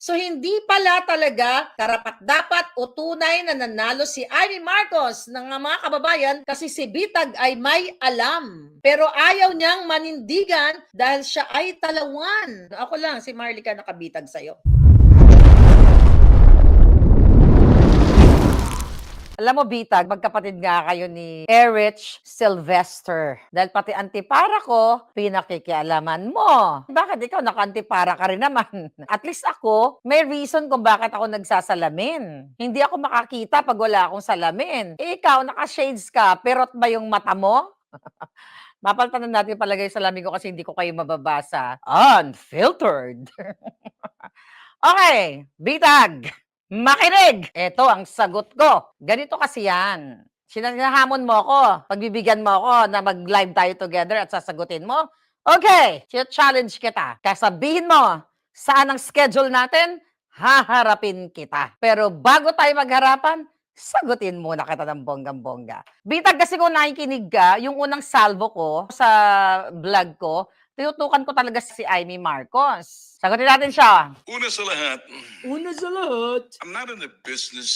So hindi pala talaga karapat-dapat o tunay na nanalo si Amy Marcos ng mga kababayan kasi si Bitag ay may alam. Pero ayaw niyang manindigan dahil siya ay talawan. Ako lang, si Marlica nakabitag sa'yo. Alam mo, Bitag, magkapatid nga kayo ni Erich Sylvester. Dahil pati antipara ko, pinakikialaman mo. Bakit ikaw naka-antipara ka rin naman? At least ako, may reason kung bakit ako nagsasalamin. Hindi ako makakita pag wala akong salamin. Ikaw, naka-shades ka, perot ba yung mata mo? Mapalitan na natin palagay sa salamin ko kasi hindi ko kayo mababasa. Unfiltered. Okay, Bitag. Makinig! Ito ang sagot ko. Ganito kasi yan. Sinahamon mo ako, pagbibigyan mo ako na mag-live tayo together at sasagutin mo. Okay, challenge kita. Kasabihin mo, saan ang schedule natin? Haharapin kita. Pero bago tayo magharapan, sagutin muna kita ng bonggang-bongga. Bitag kasi kung nakikinig ka, yung unang salvo ko sa vlog ko, tinutukan ko talaga si Amy Marcos. Sagutin natin siya. Una sa lahat, I'm not in the business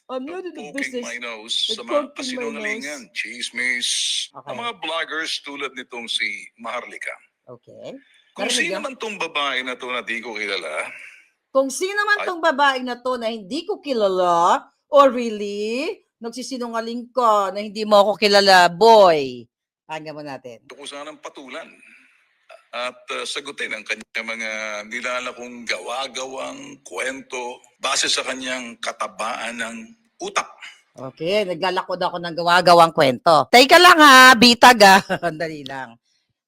of poking my nose sa mga kasinungalingan, chismis, Okay. ang mga vloggers tulad nitong si Maharlika. Okay. Kung Narinig sino niyo? man tong babae na to na di ko kilala, Kung sino man tong babae na to na hindi ko kilala, or really, nagsisinungaling ka na hindi mo ako kilala, boy. Pakinggan mo natin. gusto ko sanang patulan at sagutin ang kanyang mga nilalakong gawa-gawang kwento base sa kanyang katabaan ng utak. Okay, naglalakod ako ng gawa-gawang kwento. Teka lang ha, bitag ha. Dali lang.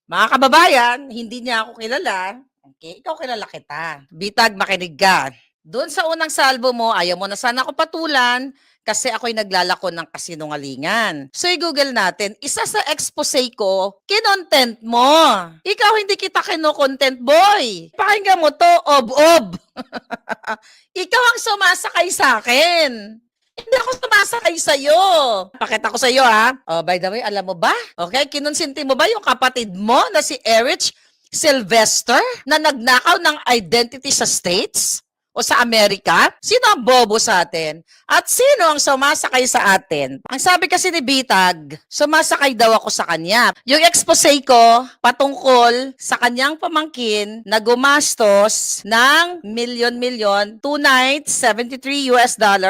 Mga kababayan, hindi niya ako kilala. Okay, ikaw kilala kita. Bitag, makinig ka. Doon sa unang salvo mo, ayaw mo na sana ako patulan kasi ako'y naglalako ng kasinungalingan. So, i-google natin, isa sa expose ko, kinontent mo. Ikaw hindi kita kino-content, boy. Pakinggan mo to, ob-ob. Ikaw ang sumasakay sa akin. Hindi ako sumasakay sa'yo. Pakita ko sa'yo, ha? Oh, by the way, alam mo ba? Okay, kinonsinti mo ba yung kapatid mo na si Erich Sylvester na nagnakaw ng identity sa States o sa Amerika? Sino ang bobo sa atin? At sino ang sumasakay sa atin? Ang sabi kasi ni Bitag, sumasakay daw ako sa kanya. Yung expose ko patungkol sa kanyang pamangkin na gumastos ng milyon-milyon, 2 nights, $73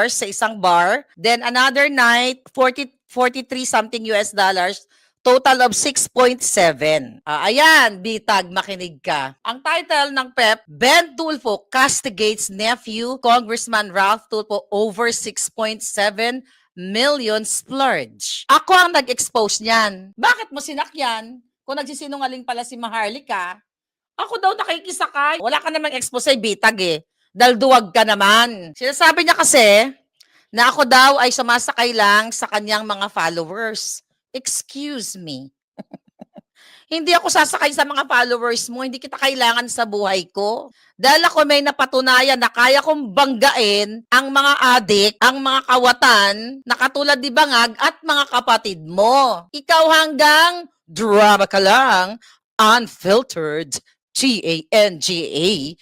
sa isang bar, then another night, 43 something US, total of 6.7. Ayan, Bitag, makinig ka. Ang title ng PEP, Ben Tulfo castigates nephew, Congressman Ralph Tulfo over 6.7 million splurge. Ako ang nag-expose niyan. Bakit mo sinakyan? Kung nagsisinungaling pala si Maharlika, ako daw nakikisakay. Wala ka namang expose, Bitag eh. Dahil duwag ka naman. Sinasabi niya kasi na ako daw ay sumasakay lang sa kanyang mga followers. Excuse me. Hindi ako sasakay sa mga followers mo. Hindi kita kailangan sa buhay ko. Dahil ako may napatunayan na kaya kong banggain ang mga adik, ang mga kawatan na katulad ni Bangag at mga kapatid mo. Ikaw hanggang drama ka lang, unfiltered, T-A-N-G-A-U,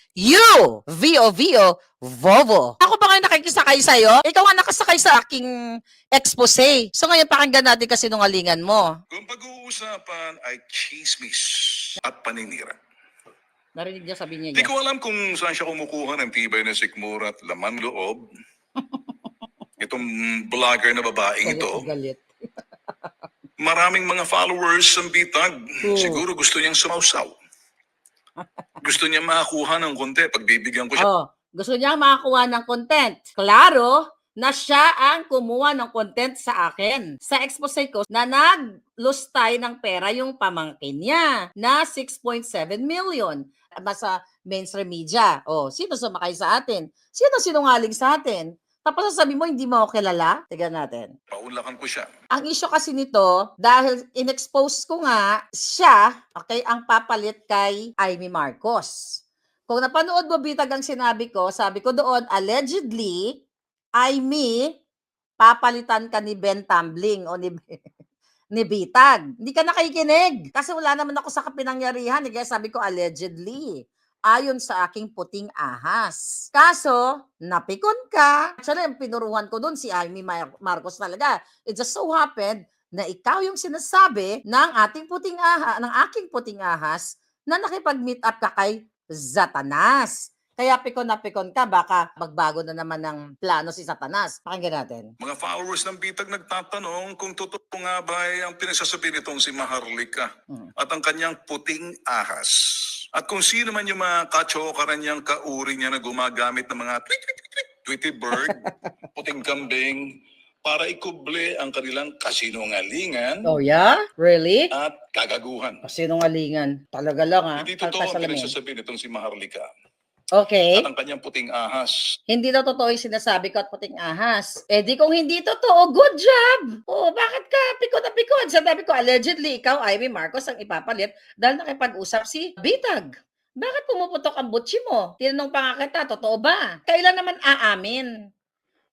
V-O-V-O, Vovo. Ako ba nga nakikisakay sa'yo? Ikaw nga nakasakay sa aking expose. So ngayon pakinggan natin kasi nungalingan mo. Kung pag-uusapan ay chismis at paninira. Narinig niya, sabi niya Di ko alam kung saan siya kumukuha ng tibay na sikmura at laman loob. Itong vlogger na babaeng ito. Galit. Maraming mga followers ang Bitag. Oo. Siguro gusto niyang sumausaw. Gusto niya makakuha ng konti. Pagbibigyan ko siya. Oh, gusto niya makakuha ng content. Klaro na siya ang kumuha ng content sa akin. Sa expose ko na naglustay ng pera yung pamangkin niya na 6.7 million. Nasa mainstream media. Oh, sino sumakay sa atin? Sino sinungaling sa atin? Tapos sasabi mo, hindi mo ako kilala? Tignan natin. Paunlakan ko siya. Ang issue kasi nito, dahil in-expose ko nga siya, okay, ang papalit kay Amy Marcos. Kung napanood mo, Bitag, ang sinabi ko, sabi ko doon, allegedly, Amy, papalitan ka ni Ben Tumbling o ni Bitag. Hindi ka nakikinig. Kasi wala naman ako sa kapinangyarihan. Kaya sabi ko, allegedly. ayon sa aking puting ahas. Kaso, napikon ka. Actually, ang pinuruhan ko dun si Amy Marcos talaga. It just so happened na ikaw yung sinasabi ng aking puting ahas na nakipag-meet up ka kay Satanas. Kaya pikon na pikon ka, baka magbago na naman ng plano si Satanas. Pakinggan natin. Mga followers ng Bitag nagtatanong kung totoo nga ba ang pinagsasabi nitong si Maharlika at ang kanyang puting ahas. At kung sino man yung mga kachokaran niyang kauri niya na gumagamit ng mga Tweety Bird, puting kambing, para ikuble ang kanilang kasinungalingan Oh yeah? Really? at kagaguhan. Sinungalingan. Talaga lang ha. Hindi totoo ang pinagsasabi nitong si Maharlika Okay. at ang kanyang puting ahas. Hindi daw totoo yung sinasabi ko at puting ahas. Eh di kung hindi totoo, good job! Oh, bakit ka pikon na pikon? Sabi ko, allegedly, ikaw, Amy Marcos, ang ipapalit dahil nakipag-usap si Bitag. Bakit pumuputok ang butsi mo? Tinanong pa nga kita, totoo ba? Kailan naman aamin?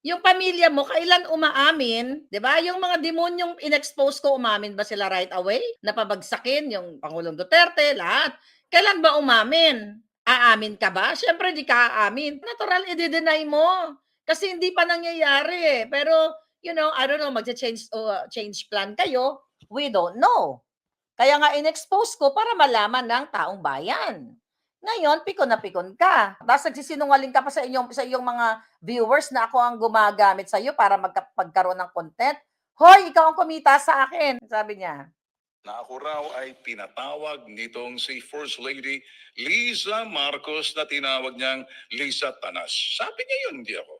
Yung pamilya mo, kailan umaamin? 'Di ba? Yung mga demonyong in-expose ko, umamin ba sila right away? Napabagsakin yung Pangulong Duterte, lahat. Kailan ba umamin? Aamin ka ba? Siyempre, di ka aamin. Natural, i-deny mo. Kasi hindi pa nangyayari eh. Pero, you know, I don't know, change plan kayo. We don't know. Kaya nga in-expose ko para malaman ng taong bayan. Ngayon, pikon na pikon ka. Tapos nagsisinungaling ka pa sa iyong mga viewers na ako ang gumagamit sa iyo para magkaroon ng content. Hoy, ikaw ang kumita sa akin, sabi niya. Na ako raw ay pinatawag nitong si First Lady Liza Marcos na tinawag niyang Lisa Tanas. Sabi niya yun, hindi ako.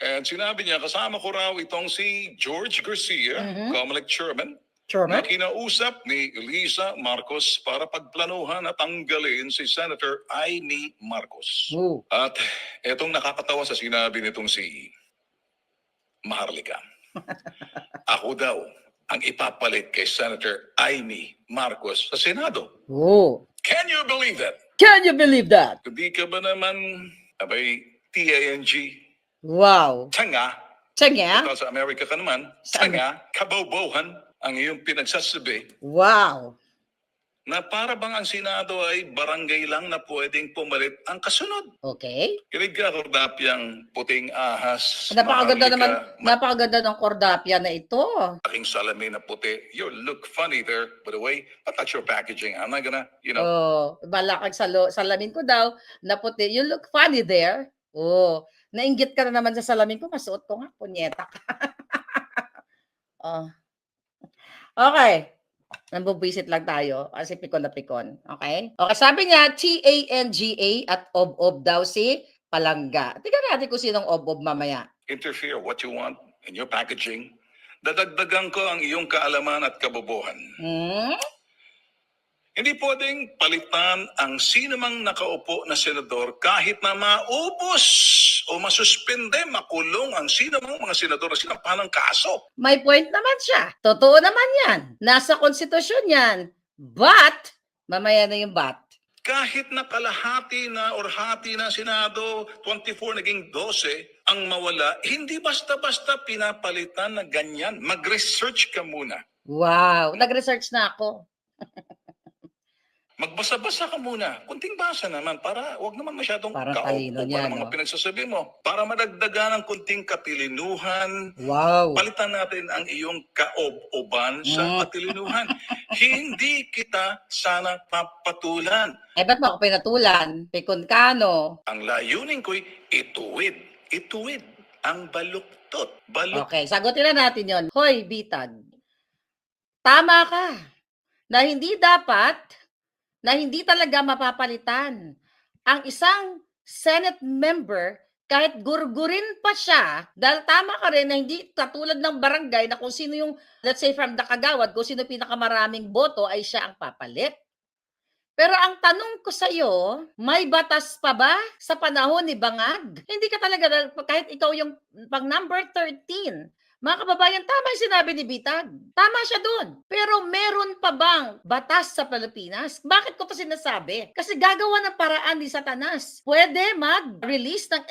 And sinabi niya, kasama ko raw itong si George Garcia, Comelec Chairman, na kinausap ni Liza Marcos para pagplanuhan at tanggalin si Senator Amy Marcos. At etong nakakatawa sa sinabi nitong si Maharlika. Ako daw ang ipapalit kay Senator Amy Marcos sa Senado. Can you believe that? Can you believe that? Hindi ka ba naman, abay, TANG? Wow. Tanga. Tanga? Ito sa Amerika ka naman. Tanga, kabobohan ang iyong pinagsasabi. Wow. Na para bang ang Senado ay barangay lang na pwedeng pumalit ang kasunod. Okay. Kinig ka, Kordapyang puting ahas. Napakaganda ng Kordapya na ito. Aking salamin na puti. You look funny there, by the way. But that's your packaging. I'm not gonna, Balakag salamin ko daw na puti. You look funny there. Nainggit ka na naman sa salamin ko. Masuot ko nga. Punyeta ka. Okay. Nambubwisit lang tayo kasi pikon na pikon. Okay? Okay, sabi niya, TANGA at ob-ob daw si Palangga. Tingnan natin kung sinong ob-ob mamaya. Interfere what you want in your packaging. Dadagdagan ko ang iyong kaalaman at kabobohan. Hindi pwedeng palitan ang sinumang nakaupo na senador kahit na maubos o masuspende, makulong ang sinumang mga senador na sinampahan ng kaso. May point naman siya. Totoo naman yan. Nasa konstitusyon yan. But, mamaya na yung but. Kahit na kalahati na or hati na Senado, 24 naging 12, ang mawala, hindi basta-basta pinapalitan na ganyan. Mag-research ka muna. Wow, nag-research na ako. Magbasa-basa ka muna. Kunting basa naman para wag naman masyadong talino niya, mga pinagsasabi mo. Para madagdagan ng kunting katilinuhan. Wow. Palitan natin ang iyong kaob-oban sa katilinuhan. Hindi kita sana papatulan. Ba't mo ako pinatulan? Pikon ka, no? Ang layunin ko'y ituwid. Ituwid ang baluktot. Okay, sagutin na natin yon. Hoy, Bitag. Tama ka. Na hindi talaga mapapalitan ang isang Senate member kahit gurgurin pa siya, dahil tama ka rin na hindi katulad ng barangay na kung sino yung, let's say from the Kagawad, kung sino pinakamaraming boto ay siya ang papalit. Pero ang tanong ko sa iyo, may batas pa ba sa panahon ni Bangag? Hindi ka talaga, kahit ikaw yung pang number 13, mga kababayan, tama yung sinabi ni Bitag. Tama siya dun. Pero meron pa bang batas sa Pilipinas? Bakit ko to sinasabi? Kasi gagawa ng paraan ni Satanas. Pwede mag-release ng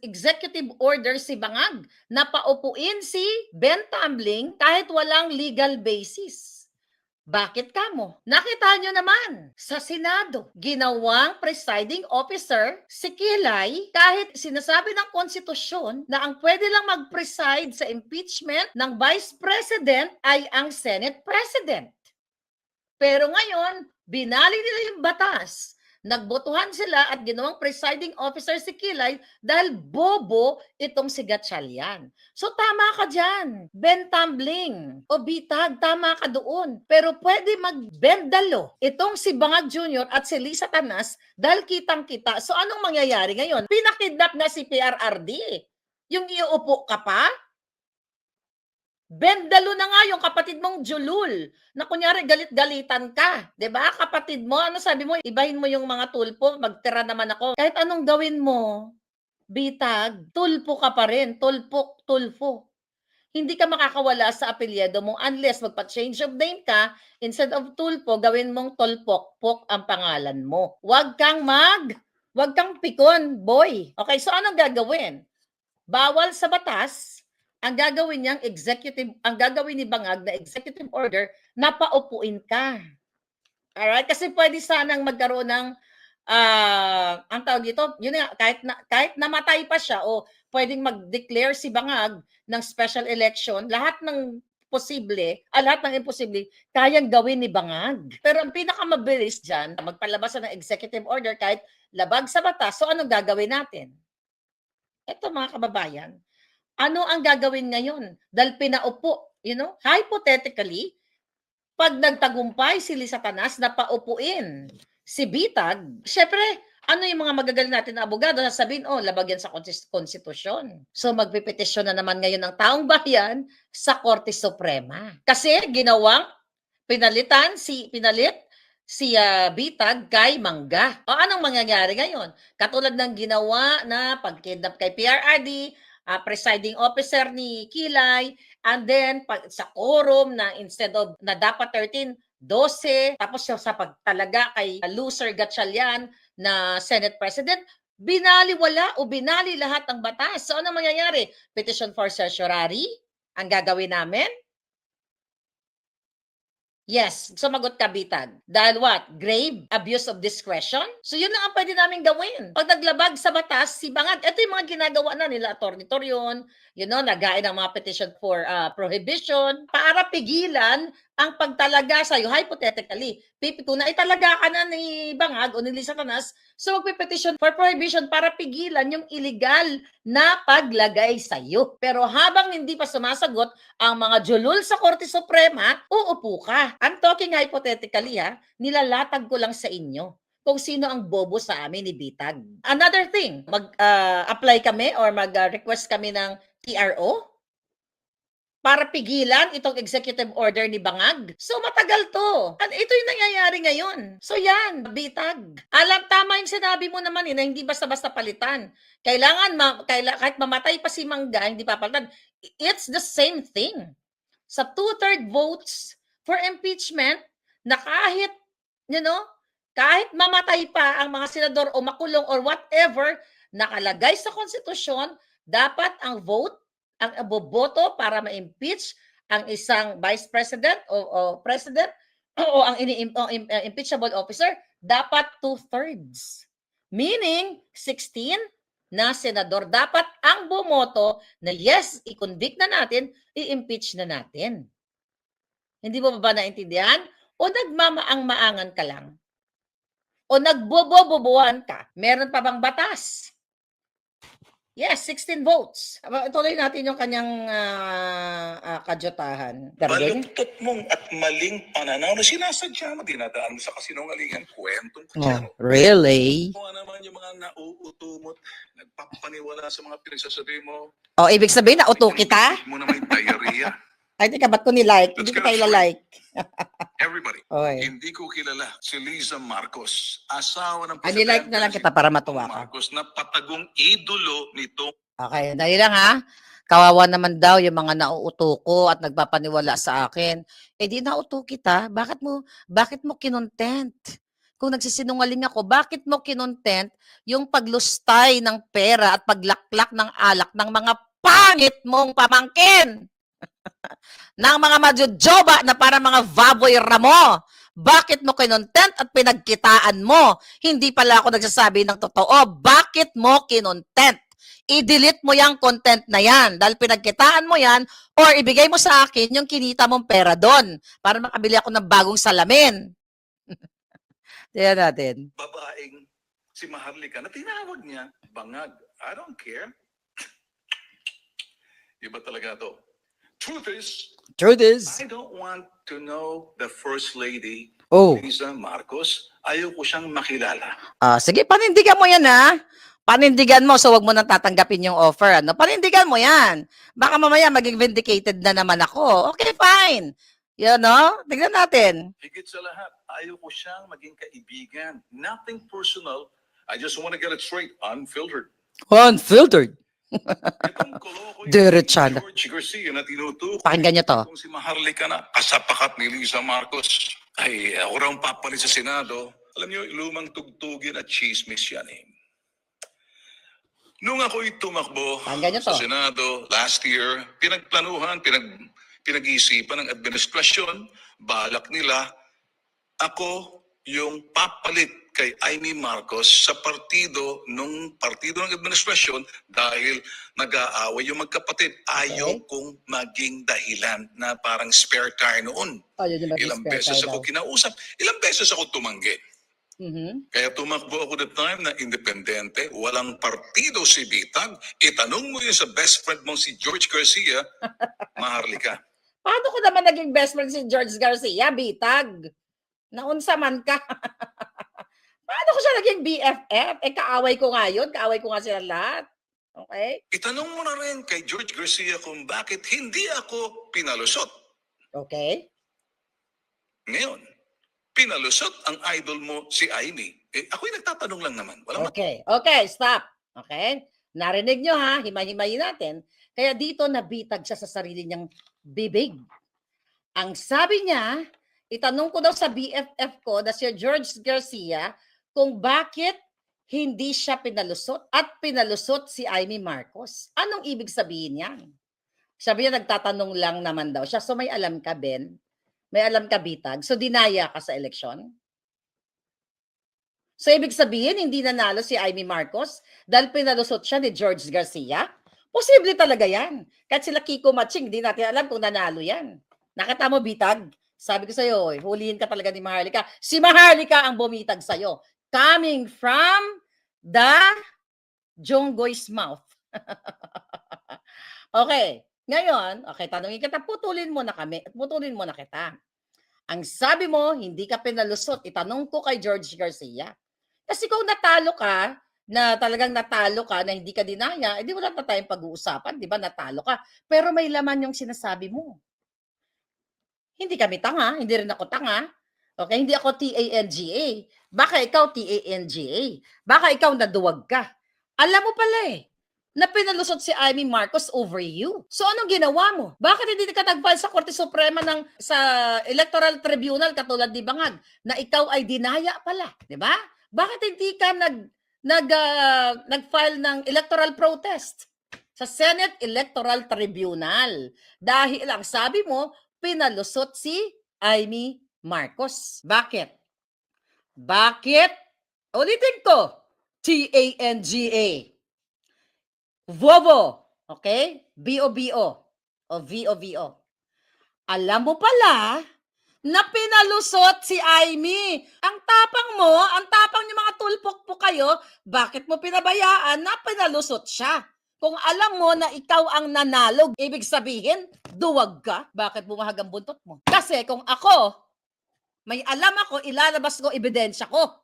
executive order si Bangag na paupuin si Ben Tambling kahit walang legal basis. Bakit kamo? Nakita nyo naman sa Senado, ginawang presiding officer si Kilay kahit sinasabi ng konstitusyon na ang pwede lang mag-preside sa impeachment ng Vice President ay ang Senate President. Pero ngayon, binali nila yung batas. Nagbotohan sila at ginawang presiding officer si Kilay dahil bobo itong si Gatchalian. So tama ka dyan. Ben tumbling o bitag, tama ka doon. Pero pwede magbendalo itong si Bangag Jr. at si Lisa Tanas dahil kitang-kita. So anong mangyayari ngayon? Pinakidnap na si PRRD. Yung iuupo ka pa? Bendalo na nga yung kapatid mong Julul na kunyari galit-galitan ka. 'Di ba? Kapatid mo, ano sabi mo? Ibahin mo yung mga tulpo, magtira naman ako. Kahit anong gawin mo, bitag, tulpo ka pa rin. Tulpok, tulfo. Hindi ka makakawala sa apelyido mo unless magpa-change of name ka, instead of tulpo, gawin mong tolpok-pok ang pangalan mo. Huwag kang pikon, boy. Okay, so anong gagawin? Bawal sa batas. Ang gagawin ni Bangag na executive order, na paupuin ka. Alright? Kasi pwede sanang magkaroon ng, ang tawag dito, yun nga, kahit namatay pa siya, o pwedeng mag-declare si Bangag ng special election, lahat ng posible, lahat ng imposible, kayang gawin ni Bangag. Pero ang pinakamabilis dyan, magpalabas ng executive order kahit labag sa batas, so anong gagawin natin? Ito mga kababayan, ano ang gagawin ngayon? Dahil pinaupo, hypothetically, pag nagtagumpay si Lisa Tanas na paupuin si Bitag, syempre, ano yung mga magagaling natin na abogado? Sasabihin, labag yan sa konstitusyon. So magpipetisyon na naman ngayon ng taong bayan sa Korte Suprema. Kasi pinalit si Bitag kay Mangga. O anong mangyayari ngayon? Katulad ng ginawa na pagkidnap kay PRRD, presiding officer ni Kilay, and then sa quorum na instead of na dapat 13, 12, tapos sa pagtalaga kay loser Gatchalian na Senate President, binaliwala o binali lahat ng batas. So ano mangyayari? Petition for certiorari ang gagawin namin? Yes, sumagot ka, Bitag. Dahil what? Grave abuse of discretion? So yun lang ang pwede namin gawin. Pag naglabag sa batas, si Bangag, ito yung mga ginagawa na nila, Atty. Torion, nagain ng mga petition for prohibition para pigilan ang pagtalaga sa'yo, hypothetically. Kung naitalaga ka na ni Bangag o ni Lisa Tanas, so magpipetition for prohibition para pigilan yung illegal na paglagay sa'yo. Pero habang hindi pa sumasagot ang mga julul sa Korte Suprema, uupo ka. I'm talking hypothetically, nilalatag ko lang sa inyo kung sino ang bobo sa amin ni Bitag. Another thing, mag-apply kami or mag-request kami ng TRO para pigilan itong executive order ni Bangag. So matagal to. At ito yung nangyayari ngayon. So yan, Bitag. Tama yung sinabi mo naman na hindi basta-basta palitan. Kailangan, kahit mamatay pa si Mangga, hindi papalitan. It's the same thing. Sa 2/3 votes for impeachment, na kahit mamatay pa ang mga senador o makulong or whatever, nakalagay sa konstitusyon, dapat ang boboto para ma-impeach ang isang vice president o president o ang impeachable officer, dapat 2/3. Meaning, 16 na senador dapat ang bumoto na yes, i-convict na natin, i-impeach na natin. Hindi mo ba naintindihan? O nagmamaang-maangan ka lang? O nagbobobobohan ka? Meron pa bang batas? Yes, 16 votes. Ituloy natin yung kanyang kajotahan. Baluktot mong at maling pananaw na sinasadya mo, dinadaan mo sa kasinungalingan, kwentong kutsero. Really? Ano naman yung mga nauutumot, nagpapaniwala sa mga pinagsasabi mo. Ibig sabihin na uto kita? Mo na may diarrhea. Ay, teka, ba't ko nilike? Hindi ko tayo like. Everybody, Okay. hindi ko kilala si Liza Marcos, asawa ng Nilike na lang kita para matuwa ka. Marcos na patagong idolo nito. Okay, dahil lang kawawa naman daw yung mga nauuto ko at nagpapaniwala sa akin. Di nauuto kita, bakit mo kinontent? Kung nagsisinungaling ako, bakit mo kinontent yung paglustay ng pera at paglaklak ng alak ng mga pangit mong pamangkin? ng mga majojoba na para mga baboy ramo. Bakit mo kinontent at pinagkitaan mo? Hindi pala ako nagsasabi ng totoo. Bakit mo kinontent? I-delete mo yung content na yan dahil pinagkitaan mo yan or ibigay mo sa akin yung kinita mong pera doon para makabili ako ng bagong salamin. Tingnan natin. Babaeng si Maharlika na tinawag niya bangag. I don't care. Iba talaga to. Truth is, I don't want to know the First Lady, Lisa Marcos. Ayaw ko siyang makilala. Sige, panindigan mo yan ha. Panindigan mo, so wag mo nang tatanggapin yung offer. Ano? Panindigan mo yan. Baka mamaya maging vindicated na naman ako. Okay, fine. You know? Tignan natin. Higit sa lahat, ayaw ko siyang maging kaibigan. Nothing personal. I just want to get it straight, unfiltered. Unfiltered. Itong koloko Diretsan. George Garcia na tinutukoy. Pakinggan niyo to. Kung si Maharlika na kasapakat ni Lisa Marcos, ay ako raw papalit sa Senado. Alam niyo, lumang tugtugin at chismis yan eh. Nung ako'y tumakbo sa Senado last year, pinagplanuhan, pinag-iisipan ng administrasyon, balak nila, ako yung papalit kay Amy Marcos sa partido ng administrasyon dahil nag-aaway yung magkapatid. Ayaw kong maging dahilan na parang spare tire noon. Ilang beses ako kinausap, ilang beses ako tumanggi. Kaya tumakbo ako that time na independente, walang partido si Bitag. Itanong mo yun sa best friend mong si George Garcia, Maharlika. Paano ko naman naging best friend si George Garcia, Bitag? Naunsa man ka. Paano ko siya naging BFF? Kaaway ko nga yun. Kaaway ko nga sila lahat. Okay? Itanong mo na rin kay George Garcia kung bakit hindi ako pinalusot. Okay. Ngayon, pinalusot ang idol mo si Amy. Ako'y nagtatanong lang naman. Okay, stop. Okay? Narinig nyo ha, himay-himayin natin. Kaya dito nabitag siya sa sarili niyang bibig. Ang sabi niya, itanong ko daw sa BFF ko na si George Garcia kung bakit hindi siya pinalusot at pinalusot si Amy Marcos. Anong ibig sabihin yan? Sabi niya, nagtatanong lang naman daw siya. So may alam ka, Ben? May alam ka, Bitag? So dinaya ka sa eleksyon? So ibig sabihin, hindi nanalo si Amy Marcos dahil pinalusot siya ni George Garcia? Posible talaga yan. Kahit sila Kiko Matching, hindi natin alam kung nanalo yan. Nakita mo, Bitag? Sabi ko sa'yo, hulihin ka talaga ni Maharlika. Si Maharlika ang bumitag sa'yo. Coming from the Jonggoy's mouth. Okay. Ngayon, okay, tanongin kita, putulin mo na kami at putulin mo na kita. Ang sabi mo, hindi ka pinalusot. Itanong ko kay George Garcia. Kasi kung natalo ka, na talagang natalo ka, na hindi ka dinaya, edi wala na tayong pag-uusapan, di ba? Natalo ka. Pero may laman yung sinasabi mo. Hindi kami tanga, hindi rin ako tanga. Okay, hindi ako TANGA. Baka ikaw TANGA. Baka ikaw naduwag ka. Alam mo pala na pinalusot si Amy Marcos over you. So anong ginawa mo? Bakit hindi ka nag-file sa Korte Suprema sa Electoral Tribunal katulad ni Bangag na ikaw ay dinaya pala, di ba? Bakit hindi ka nag-file ng electoral protest sa Senate Electoral Tribunal? Dahil ang sabi mo, pinalusot si Amy Marcos. Bakit? Bakit? Ulitin ko. TANGA. Vovo. Okay? BOBO. O VOVO. Alam mo pala na pinalusot si Amy. Ang tapang mo, ang tapang niyo mga tulpok po kayo, bakit mo pinabayaan na pinalusot siya? Kung alam mo na ikaw ang nanalo, ibig sabihin, duwag ka. Bakit bumahag ang buntot mo? Kasi kung ako, may alam ako, ilalabas ko, ebidensya ko.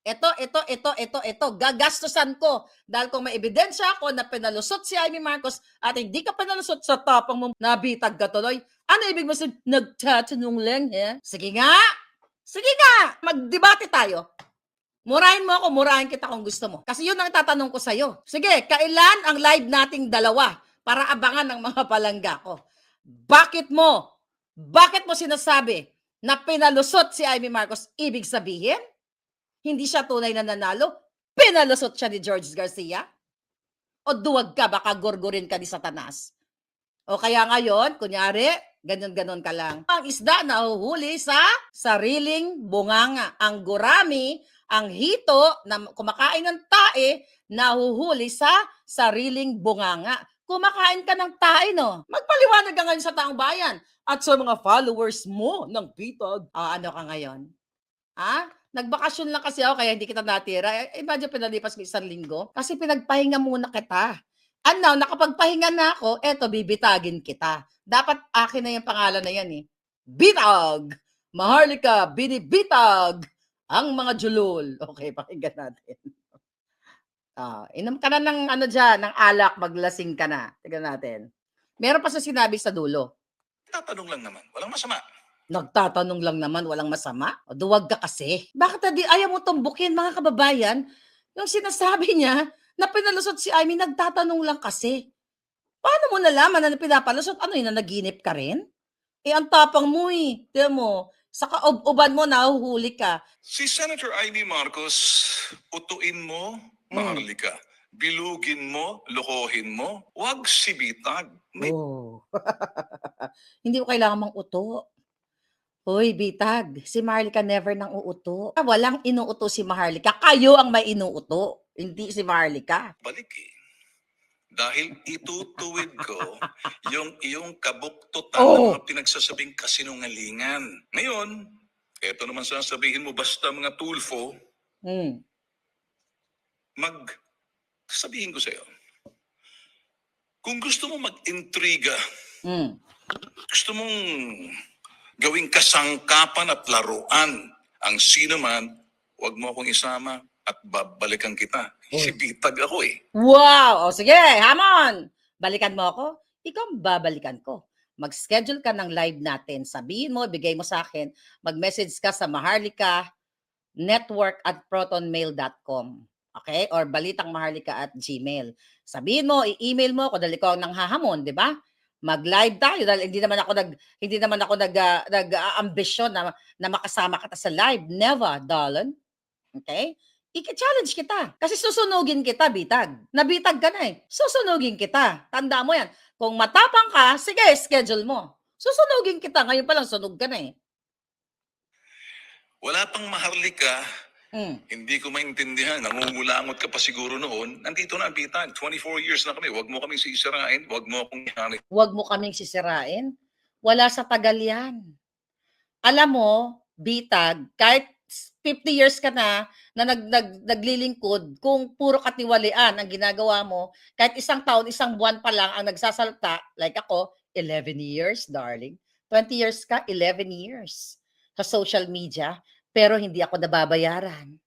Ito, gagastusan ko. Dahil kung may ebidensya ako na pinalusot si Amy Marcos at hindi ka pinalusot sa tapang mo, nabitag ka tuloy. Ano ibig mo sabihin? Nagtatanong lang, Sige nga, magdebate tayo. Murahin mo ako, murahin kita kung gusto mo. Kasi yun ang tatanong ko sa'yo. Sige, kailan ang live nating dalawa para abangan ng mga palangga ko? Bakit mo sinasabi na pinalusot si Amy Marcos? Ibig sabihin, hindi siya tunay na nanalo? Pinalusot siya ni George Garcia? O duwag ka, baka gorgorin ka ni Satanas? O kaya ngayon, kunyari, ganon-ganon ka lang. Ang isda nahuhuli sa sariling bunganga. Ang gurami, ang hito na kumakain ng tae, nahuhuli sa sariling bunganga. Kumakain ka ng tae, no? Magpaliwanag ka ngayon sa taong bayan at sa mga followers mo ng Bitag. Ano ka ngayon? Nagbakasyon lang kasi ako kaya hindi kita natira. Imagine pinalipas ko 1 linggo kasi pinagpahinga muna kita. And now, nakapagpahinga na ako, eto, bibitagin kita. Dapat akin na yung pangalan na yan eh. Bitag! Maharlika, binibitag! Ang mga julol. Okay, pakinggan natin. Inom ka na ng ng alak, maglasing ka na. Tignan natin. Meron pa sa sinabi sa dulo. Tatanong lang naman, walang masama. Nagtatanong lang naman, walang masama. O, duwag ka kasi. Bakit ayaw mo tumbukin, mga kababayan? Yung sinasabi niya, na pinalusot si Amy, nagtatanong lang kasi. Paano mo nalaman na pinapalusot? Ano yun, nanaginip ka rin? Ang tapang mo eh. Tiyan mo, sa kaob-uban mo, nahuhuli ka. Si Senator Amy Marcos, utuin mo, Maharlika. Bilugin mo, lokohin mo, wag si Bitag. Hindi ko kailangan mang uto. Hoy, Bitag, si Maharlika never nang uuto. Walang inuuto si Maharlika. Kayo ang may inuuto, hindi si Maharlika. Balik eh. Dahil itutuwid ko yung iyong kabuktutan ng mga pinagsasabing kasinungalingan. Ngayon, eto naman sasabihin mo basta mga tulfo, sabihin ko sa'yo, kung gusto mo mag-intriga, gusto mong gawing kasangkapan at laruan ang sino man, huwag mo akong isama at babalikan kita. Si Bitag ako eh. Wow! O sige, hamon! Balikan mo ako, ikaw ang babalikan ko. Mag-schedule ka ng live natin. Sabihin mo, bigay mo sa akin, mag-message ka sa Maharlika network@protonmail.com. Okay? Or balitangmaharlika@gmail. Sabihin mo, i-email mo ako dahil ko ang nanghahamon, di ba? Mag-live tayo dahil hindi naman ako nag-ambisyon na makasama kita sa live. Never, darling. Okay? I-challenge kita. Kasi susunugin kita, Bitag. Nabitag ka na eh. Susunugin kita. Tanda mo yan. Kung matapang ka, sige, schedule mo. Susunugin kita. Ngayon pa lang, sunog ka na eh. Wala pang Maharlika. Hindi ko maintindihan. Nangungulangot ka pa siguro noon. Nandito na ang Bitag. 24 years na kami. Huwag mo kaming sisirain. Huwag mo akong ihari. Huwag mo kaming sisirain. Wala sa tagal yan. Alam mo, Bitag, kahit 50 years ka na naglilingkod, kung puro katiwalian ang ginagawa mo, kahit 1 taon, 1 buwan pa lang ang nagsasalta, like ako, 11 years, darling. 20 years ka, 11 years sa social media, pero hindi ako nababayaran.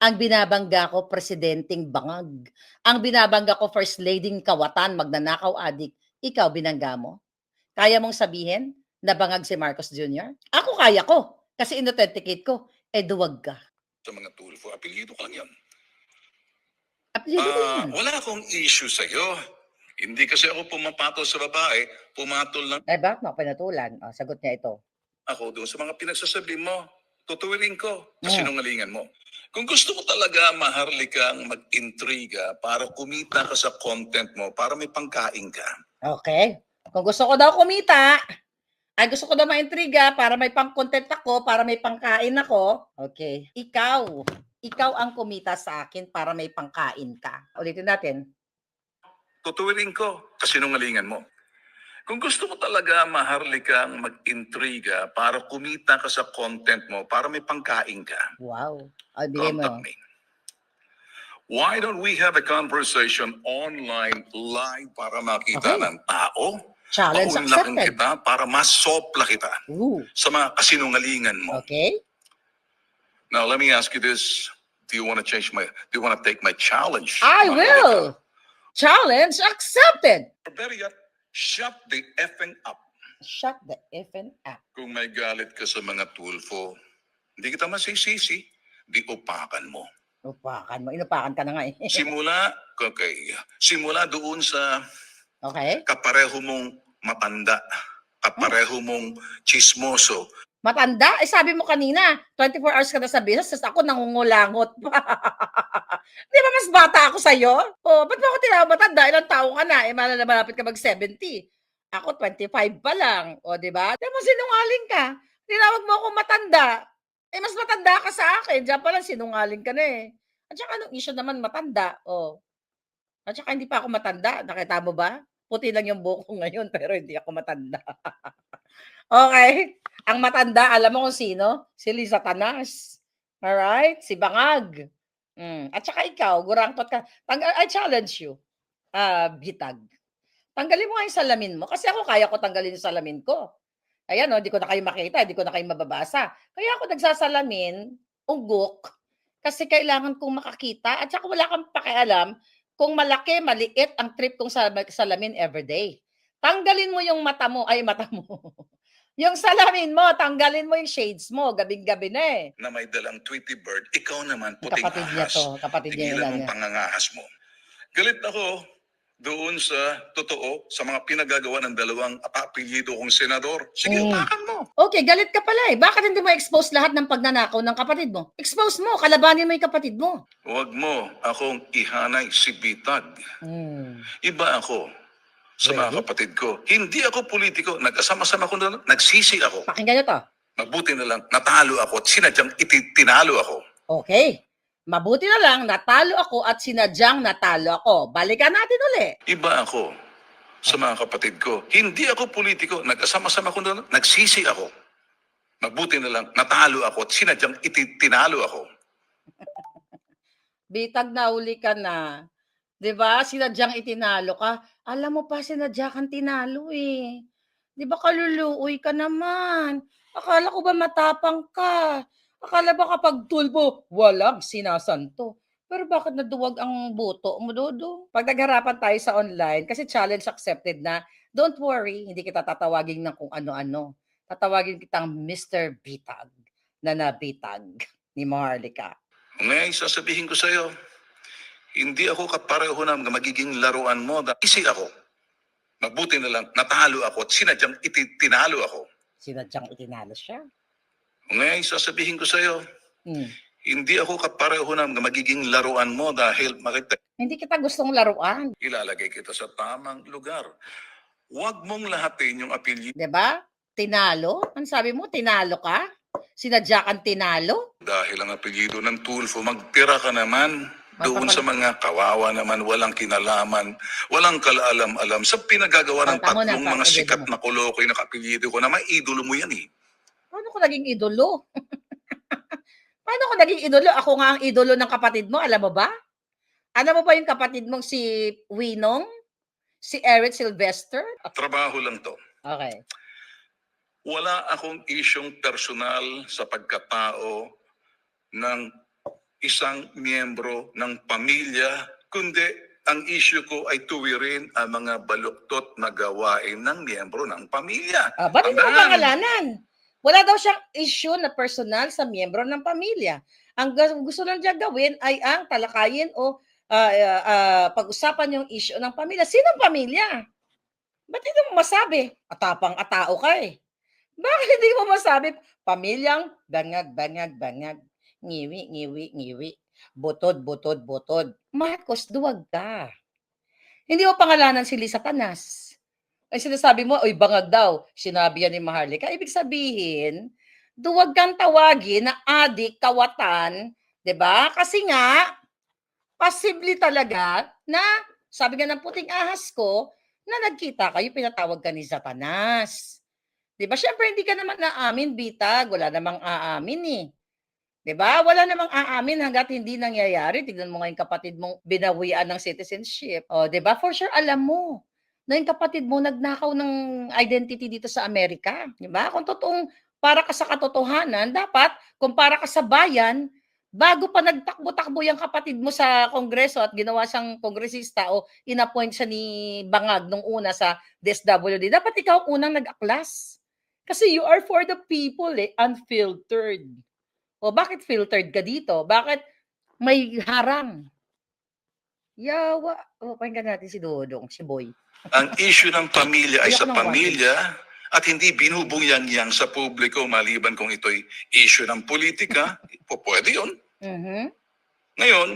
Ang binabangga ko, presidenteng bangag. Ang binabangga ko, first ladyng kawatan, magnanakaw adik. Ikaw, binangga mo? Kaya mong sabihin na bangag si Marcos Jr.? Ako kaya ko. Kasi inauthenticate ko. Duwag ka. Sa mga tulfo, apelyido ka lang yan. Apelyido ko yan. Wala akong issue sa'yo. Hindi kasi ako pumapatol sa babae, pumatol lang Bakit mo pinatulan? Sagot niya ito. ako doon sa mga pinagsasabi mo. Tutuwirin ko kasi sinungalingan mo. Kung gusto mo talaga, Maharlikang mag-intriga para kumita ka sa content mo, para may pangkain ka. Okay. Kung gusto ko daw kumita, ay gusto ko daw ma-intriga para may pang-content ako, para may pangkain ako. Okay. Ikaw ang kumita sa akin para may pangkain ka. Ulitin natin. Tutuwirin ko kasi sinungalingan mo. Kung gusto mo talaga, Maharlikang mag-intriga para kumita ka sa content mo, para may pangkain ka. Wow. Bigay mo. Contact me. Why don't we have a conversation online, live, para makita ng tao? Challenge Paunlakan accepted. kita para masopla kita sa mga kasinungalingan mo. Okay. Now, let me ask you this. Do you want to take my challenge? I will. Challenge accepted. Or better yet, shut the effing up. Shut the effing up. Kung may galit ka sa mga tulfo, hindi kita masisisi, di upakan mo. Upakan mo. Inupakan ka na nga eh. Simula doon sa Okay. kapareho mong matanda, kapareho mong chismoso. Matanda? Sabi mo kanina, 24 hours ka na sa business, tapos ako nangungulangot pa. Di ba mas bata ako sa'yo? Ba't mo ako tinawag matanda? Ilang taong ka na? Malapit ka mag-70. Ako 25 pa lang, o 'di ba? Tignan mo sinungaling ka. Tinawag mo akong matanda. Eh mas matanda ka sa akin. Diyan pa lang sinungaling ka na eh. At saka anong issue naman matanda? Oh. At saka hindi pa ako matanda. Nakita mo ba? Puti lang yung buhok ko ngayon pero hindi ako matanda. Okay. Ang matanda, alam mo kung sino? Si Liza Tanas. Alright? Si Bangag. At saka ikaw, gurangtot ka. I challenge you, Bitag. Tanggalin mo nga yung salamin mo. Kasi ako, kaya ko tanggalin yung salamin ko. Ayan, oh, di ko na kayo makita, di ko na kayo mababasa. Kaya ako nagsasalamin, ugok, kasi kailangan kong makakita at saka wala kang pakialam kung malaki, maliit ang trip kong salamin everyday. Tanggalin mo yung mata mo, ay mata mo. Yung salamin mo, tanggalin mo yung shades mo, gabing-gabi na eh. Na may dalang Tweety Bird, ikaw naman puting Kapatid niya ahas. to, kapatid niya Tigilan yun mong niya. pangangahas mo. Galit ako doon sa totoo, sa mga pinagagawa ng dalawang apelyido kong senador. Sige, upakan mo. Okay, galit ka pala eh. Bakit hindi mo expose lahat ng pagnanakaw ng kapatid mo? Expose mo, kalabanin mo yung kapatid mo. Huwag mo akong ihanay si Bitag. Iba ako sa mga kapatid ko. Hindi ako politiko. Nagkasama-sama ko na, nagsisi ako. Pakinggan nyo to. Mabuti na lang, natalo ako at sinadyang tinalo ako. Okay. Mabuti na lang, natalo ako at sinadyang natalo ako. Balikan natin uli. Iba ako sa mga kapatid ko. Hindi ako politiko. Nagkasama-sama ko na, nagsisi ako. Mabuti na lang, natalo ako at sinadyang tinalo ako. Bitag na uli ka na. 'Di ba? Sinadyang itinalo ka. Alam mo pa, sinadya kang tinalo eh. 'Di ba kaluluoy ka naman? Akala ko ba matapang ka? Akala ba kapag tulbo, walang sinasanto? Pero bakit naduwag ang boto mo, Dodo? Pag nagharapan tayo sa online, kasi challenge accepted na, don't worry, hindi kita tatawagin ng kung ano-ano. Tatawagin kitang Mr. Bitag, na nabitag ni Maharlika. Ngayon, sasabihin ko sa iyo, hindi ako kapareho na magiging laruan mo. Isi ako. Mabuti na lang, natalo ako at sinadyang tinalo ako. Sinadyang itinalo siya. Ngayon, sasabihin ko sa iyo, hindi ako kapareho na magiging laruan mo dahil Hindi kita gustong laruan. ilalagay kita sa tamang lugar. Huwag mong lahatin yung apelyido. 'Di ba? Tinalo? Ano sabi mo? Tinalo ka? Sinadya kang tinalo? Dahil ang apelyido ng Tulfo, magtira ka naman doon sa mga kawawa naman, walang kinalaman, walang kalaalam-alam sa pinagagawa ng tatlong mga sikat na kolokoy na kapelyido ko na may idolo mo yan eh. Paano ko naging idolo? Paano ko naging idolo? Ako nga ang idolo ng kapatid mo, alam mo ba? Alam mo ba yung kapatid mong si Winong? Si Eric Sylvester? Trabaho lang to. Okay. Wala akong isyong personal sa pagkatao ng isang miyembro ng pamilya, kundi ang issue ko ay tuwirin ang mga baluktot na gawain ng miyembro ng pamilya. Ba't hindi mo pangalanan? Wala daw siyang issue na personal sa miyembro ng pamilya. Ang gusto lang niya gawin ay ang talakayin o pag-usapan yung issue ng pamilya. Sinong pamilya? Ba't hindi mo masabi? Atapang atao ka eh. Bakit hindi mo masabi? Pamilyang bangag, bangag, bangag. Ngiwi, ngiwi, ngiwi. Butod, butod, butod. Marcos, duwag ka. Hindi mo pangalanan si Liza Tanas. Ay sinasabi mo, oy bangag daw. Sinabi yan ni Maharlika. Ibig sabihin, duwag kang tawagin na adik, kawatan. 'Di ba? Kasi nga, possibly talaga na, sabi nga ng puting ahas ko, na nagkita kayo, pinatawag ka ni Satanas. 'Di ba? Syempre hindi ka naman aamin, Bitag. Wala namang aamin eh. 'Di ba? Wala namang aamin hangga't hindi nangyayari. Tignan mo nga yung kapatid mong binawian ng citizenship. O, 'di ba? For sure alam mo na yung kapatid mo nagnakaw ng identity dito sa Amerika. 'Di ba? Kung totoong para ka sa katotohanan, dapat kung para ka sa bayan, bago pa nagtakbo-takbo yung kapatid mo sa Kongreso at ginawa siyang kongresista o inappoint siya ni Bangag nung una sa DSWD, dapat ikaw unang nag-aklas. Kasi you are for the people eh, unfiltered. O bakit filtered ka dito? Bakit may harang? Yawa. O, pakinggan natin si Dodong, si Boy. Ang issue ng pamilya ay sa pamilya at hindi binubungyang-yang sa publiko maliban kung ito'y issue ng politika. Pwede yun. Ngayon,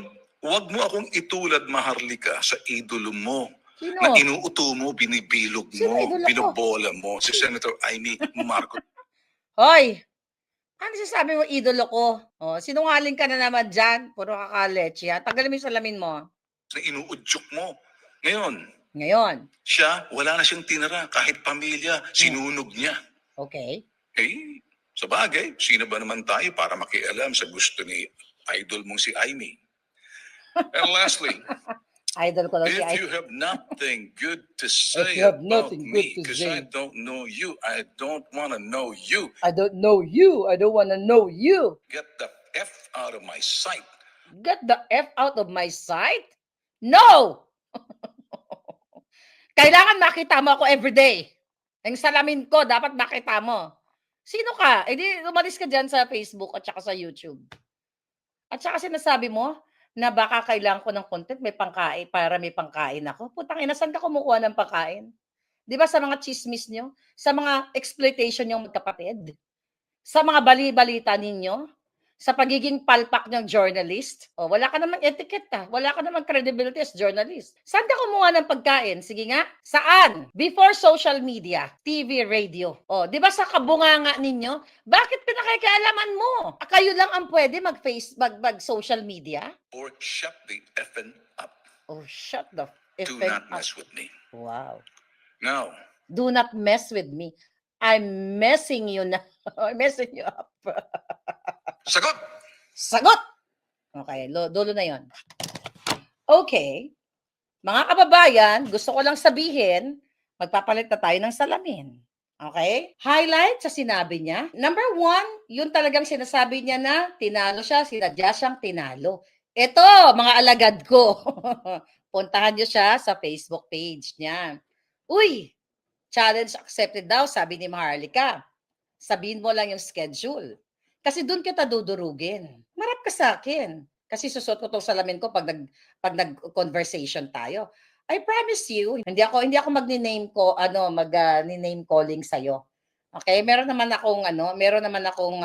huwag mo akong itulad, Maharlika, sa idolo mo. na Sino? inuuto mo, binibilog Sino mo, idol ako? binobola mo si Senator Amy Marcos Hoy! Ano sasabi mo, idolo ko? Oh, sinungaling ka na naman dyan. Puro kakaleche. Tanggalin mo yung salamin mo. na inuudyok mo. Ngayon, Ngayon. siya, wala na siyang tinira. Kahit pamilya, sinunog niya. Okay. Eh, sa bagay, sino ba naman tayo para makialam sa gusto ni idol mong si Amy? And lastly, Idol ko daw si if you Idol. have nothing good to say you have about nothing me, good to because say. I don't know you, I don't want to know you, I don't know you. I don't wanna know you. get the F out of my sight. Get the F out of my sight? No! Kailangan makita mo ako everyday. Ang salamin ko, dapat makita mo. Sino ka? Eh di, umalis ka dyan sa Facebook at saka sa YouTube. At saka sinasabi mo na baka kailangan ko ng content, may pangkain, para may pangkain ako. Putang ina, saan ka kumukuha ng pangkain? Di ba sa mga chismis nyo? Sa mga exploitation yung magkapatid? Sa mga bali-balita ninyo? Sa pagiging palpak ng journalist? O, wala ka namang etiquette ka. Wala ka namang credibility as journalist. Saan ka kumuha ng pagkain? Sige nga. Saan? Before social media, TV, radio. O, di ba sa kabunganga ninyo? Bakit pinakikialaman mo? Kayo lang ang pwede mag-social media? Or shut the effing up. Oh, shut the Do effing not up. mess with me. Wow. Now, Do not mess with me. I'm messing you na. I'm messing you up. sagot! Sagot! Okay, dulo na yon. Okay. Mga kababayan, gusto ko lang sabihin, magpapalit na tayo ng salamin. Okay? Highlight sa sinabi niya. Number 1, yun talagang sinasabi niya na tinalo siya, sinadya siyang tinalo. Ito, mga alagad ko. Puntahan niyo siya sa Facebook page niya. Uy, challenge accepted daw, sabi ni Maharlika. Sabihin mo lang yung schedule. Kasi doon kita dudurugin. Marap ka sa akin. Kasi susot ko tong salamin ko pag nag-conversation tayo. I promise you, hindi ako magni-name ko name calling sa iyo. Okay? Meron naman akong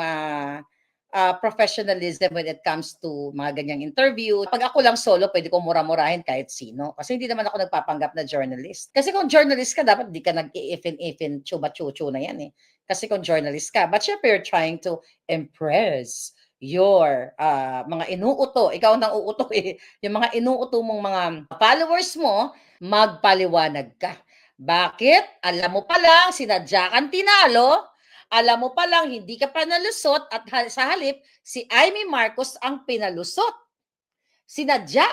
professionalism when it comes to mga ganyang interview. Pag ako lang solo, pwede ko mura-murahin kahit sino. Kasi hindi naman ako nagpapanggap na journalist. Kasi kung journalist ka, dapat di ka nag-i-ifin-ifin, chuba-chuchu na yan eh. Kasi kung journalist ka, but syempre you're trying to impress your mga inuuto. Ikaw nang uuto eh. Yung mga inuuto mong mga followers mo, magpaliwanag ka. Bakit? Alam mo pa lang, sinadya kang tinalo. Alam mo pa lang, hindi ka pa nalusot at sa halip, si Amy Marcos ang pinalusot. Sinadya.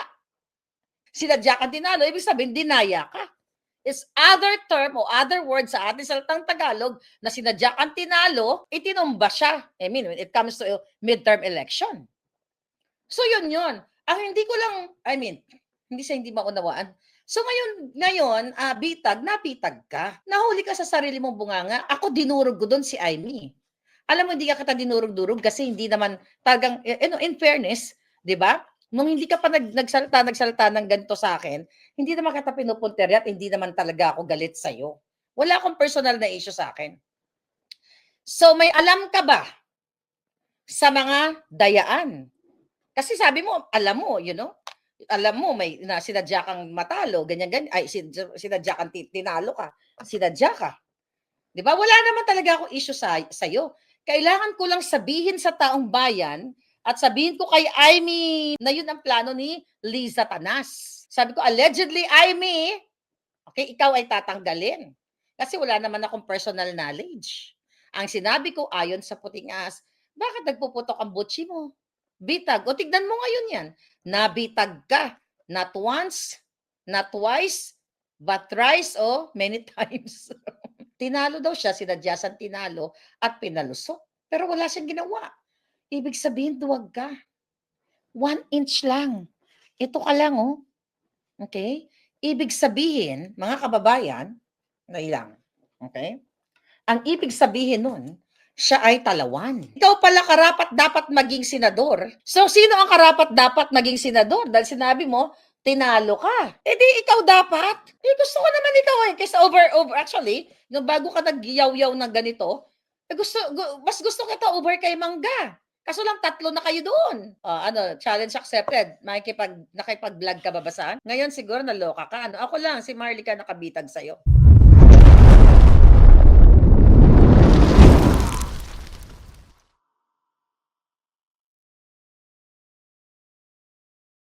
Sinadya kang tinalo, ibig sabihin, dinaya ka. Is other term o other word sa ating salitang Tagalog na sinadya kang tinalo, itinumba siya. I mean, when it comes to midterm election. So yun. Ang hindi ko lang, hindi siya hindi maunawaan. So ngayon, napitag ka. Nahuli ka sa sarili mong bunganga. Ako dinurog ko doon si Amy. Alam mo, hindi ka kita dinurog-durog kasi hindi naman talagang, in fairness, di ba? Nung hindi ka pa nagsalita ng ganito sa akin, hindi naman kita pinupunterya at hindi naman talaga ako galit sa'yo. Wala akong personal na issue sa akin. So may alam ka ba sa mga dayaan? Kasi sabi mo, alam mo, may sinadya kang matalo, ganyan, sinadya kang tinalo ka, sinadya ka. Di ba? Wala naman talaga akong issue sa'yo. Kailangan ko lang sabihin sa taong bayan at sabihin ko kay Amy na yun ang plano ni Liza Tanas. Sabi ko, allegedly, Amy, okay, ikaw ay tatanggalin. Kasi wala naman akong personal knowledge. Ang sinabi ko, ayon sa puting as, bakit nagpuputok ang butchi mo? Bitag. O tignan mo ngayon yan. Nabitag ka. Not once, not twice, but thrice o many times. Tinalo daw siya, sinadya siyang tinalo at pinalusok. Pero wala siyang ginawa. Ibig sabihin, duwag ka. 1 inch lang. Ito ka lang, oh. Okay? Ibig sabihin, mga kababayan, lang. Okay? Ang ibig sabihin nun, siya ay talawan. Ikaw pala karapat dapat maging senador. So, sino ang karapat dapat maging senador? Dahil sinabi mo, tinalo ka. Eh di, ikaw dapat. Eh, gusto ko naman ikaw eh. Kasi actually, nung bago ka nag-yaw-yaw ng ganito, mas gusto kita over kay Mangga. Kaso lang 3 na kayo doon. Challenge accepted. Nakipag-vlog ka ba ba saan? Ngayon siguro naloka ka. Ako lang, si Marlica nakabitag sa'yo.